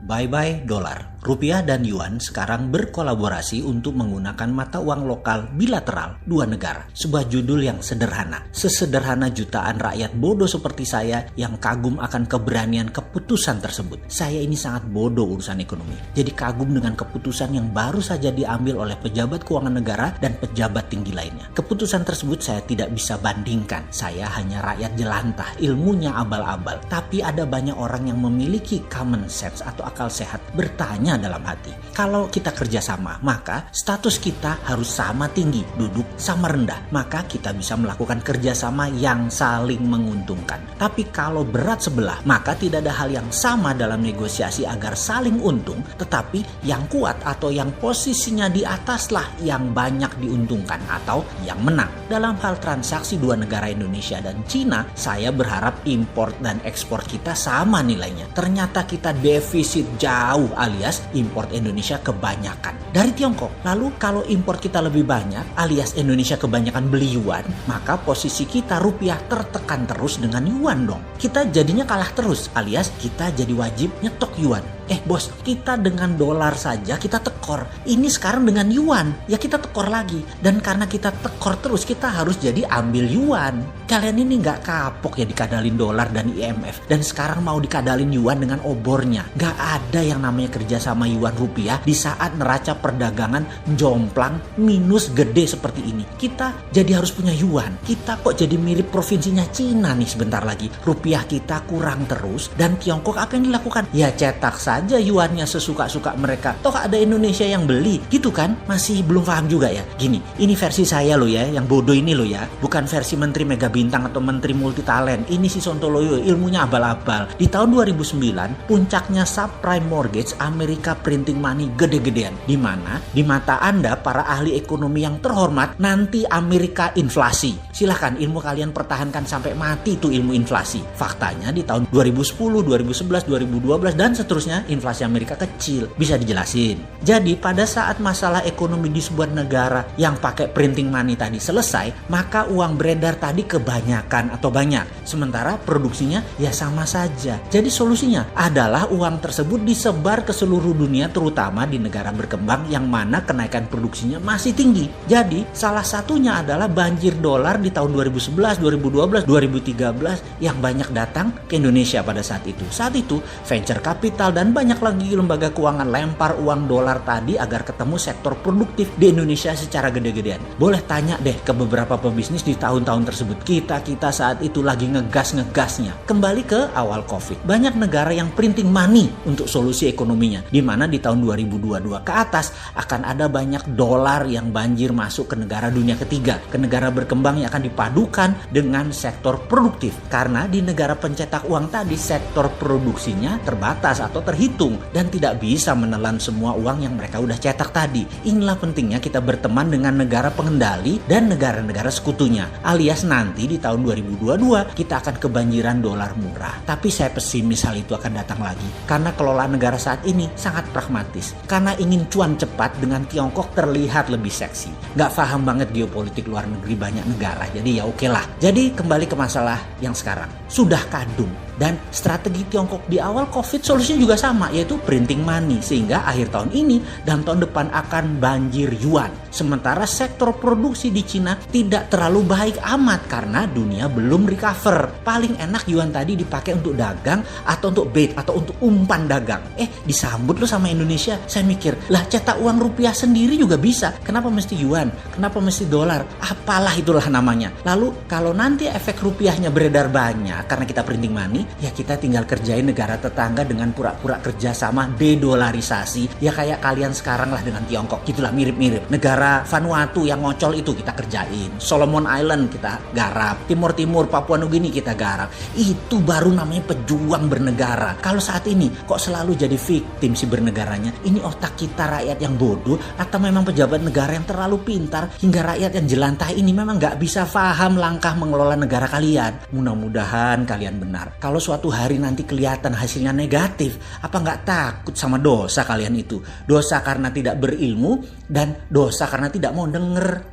Bye-bye dolar. Rupiah dan yuan sekarang berkolaborasi untuk menggunakan mata uang lokal bilateral dua negara. Sebuah judul yang sederhana. Sesederhana jutaan rakyat bodoh seperti saya yang kagum akan keberanian keputusan tersebut. Saya ini sangat bodoh urusan ekonomi. Jadi kagum dengan keputusan yang baru saja diambil oleh pejabat keuangan negara dan pejabat tinggi lainnya. Keputusan tersebut saya tidak bisa bandingkan. Saya hanya rakyat jelantah, ilmunya abal-abal. Tapi ada banyak orang yang memiliki common sense atau akal sehat bertanya dalam hati. Kalau kita kerjasama, maka status kita harus sama tinggi, duduk sama rendah. Maka kita bisa melakukan kerjasama yang saling menguntungkan. Tapi kalau berat sebelah, maka tidak ada hal yang sama dalam negosiasi agar saling untung. Tetapi yang kuat atau yang posisinya di ataslah yang banyak diuntungkan atau yang menang. Dalam hal transaksi dua negara Indonesia dan Cina, saya berharap impor dan ekspor kita sama nilainya. Ternyata kita defisit jauh alias import Indonesia kebanyakan dari Tiongkok. Lalu kalau impor kita lebih banyak alias Indonesia kebanyakan beli yuan, maka posisi kita rupiah tertekan terus dengan yuan dong. Kita jadinya kalah terus alias kita jadi wajib nyetok yuan. Bos, kita dengan dolar saja kita tekor. Ini sekarang dengan yuan, ya kita tekor lagi. Dan karena kita tekor terus, kita harus jadi ambil yuan. Kalian ini nggak kapok ya dikadalin dolar dan IMF. Dan sekarang mau dikadalin yuan dengan obornya. Nggak ada yang namanya kerja sama yuan rupiah di saat neraca perdagangan jomplang minus gede seperti ini. Kita jadi harus punya yuan. Kita kok jadi mirip provinsinya Cina nih sebentar lagi. Rupiah kita kurang terus. Dan Tiongkok apa yang dilakukan? Ya cetak saja yuannya sesuka-suka mereka. Toh ada Indonesia yang beli, gitu kan? Masih belum paham juga ya. Gini, ini versi saya loh ya, yang bodoh ini loh ya. Bukan versi Menteri Mega Bintang atau Menteri Multitalent. Ini si Sontoloyo, ilmunya abal-abal. Di tahun 2009, puncaknya subprime mortgage Amerika printing money gede-gedean. Di mana di mata Anda para ahli ekonomi yang terhormat, nanti Amerika inflasi. Silahkan ilmu kalian pertahankan sampai mati tuh ilmu inflasi. Faktanya di tahun 2010, 2011, 2012 dan seterusnya inflasi Amerika kecil. Bisa dijelasin? Jadi pada saat masalah ekonomi di sebuah negara yang pakai printing money tadi selesai, maka uang beredar tadi kebanyakan atau banyak. Sementara produksinya ya sama saja. Jadi solusinya adalah uang tersebut disebar ke seluruh dunia, terutama di negara berkembang yang mana kenaikan produksinya masih tinggi. Jadi salah satunya adalah banjir dolar di tahun 2011, 2012, 2013 yang banyak datang ke Indonesia pada saat itu. Saat itu venture capital dan banyak lagi lembaga keuangan lempar uang dolar tadi agar ketemu sektor produktif di Indonesia secara gede-gedean. Boleh tanya deh ke beberapa pebisnis di tahun-tahun tersebut. Kita saat itu lagi ngegas-ngegasnya. Kembali ke awal COVID. Banyak negara yang printing money untuk solusi ekonominya. Di mana di tahun 2022 ke atas akan ada banyak dolar yang banjir masuk ke negara dunia ketiga. Ke negara berkembang yang akan dipadukan dengan sektor produktif. Karena di negara pencetak uang tadi sektor produksinya terbatas atau terhitung dan tidak bisa menelan semua uang yang mereka udah cetak tadi. Inilah pentingnya kita berteman dengan negara pengendali dan negara-negara sekutunya. Alias nanti di tahun 2022 kita akan kebanjiran dolar murah. Tapi saya pesimis hal itu akan datang lagi. Karena kelola negara saat ini sangat pragmatis. Karena ingin cuan cepat dengan Tiongkok terlihat lebih seksi. Gak paham banget geopolitik luar negeri banyak negara. Jadi ya oke lah. Jadi kembali ke masalah yang sekarang. Sudah kadung. Dan strategi Tiongkok di awal COVID solusinya juga sama, yaitu printing money. Sehingga akhir tahun ini dan tahun depan akan banjir yuan. Sementara sektor produksi di Cina tidak terlalu baik amat karena dunia belum recover. Paling enak yuan tadi dipakai untuk dagang atau untuk bait atau untuk umpan dagang. Disambut lo sama Indonesia. Saya mikir, lah cetak uang rupiah sendiri juga bisa. Kenapa mesti yuan? Kenapa mesti dolar? Apalah itulah namanya. Lalu kalau nanti efek rupiahnya beredar banyak karena kita printing money, ya kita tinggal kerjain negara tetangga dengan pura-pura kerjasama dedolarisasi. Ya kayak kalian sekarang lah dengan Tiongkok. Gitulah mirip-mirip. Negara Vanuatu yang ngocol itu kita kerjain. Solomon Island kita garap. Timur-Timur Papua Nugini kita garap. Itu baru namanya pejuang bernegara. Kalau saat ini kok selalu jadi victim si bernegaranya? Ini otak kita rakyat yang bodoh atau memang pejabat negara yang terlalu pintar hingga rakyat yang jelantah ini memang gak bisa paham langkah mengelola negara kalian? Mudah-mudahan kalian benar. Kalau suatu hari nanti kelihatan hasilnya negatif, apa nggak takut sama dosa kalian itu? Dosa karena tidak berilmu dan dosa karena tidak mau denger.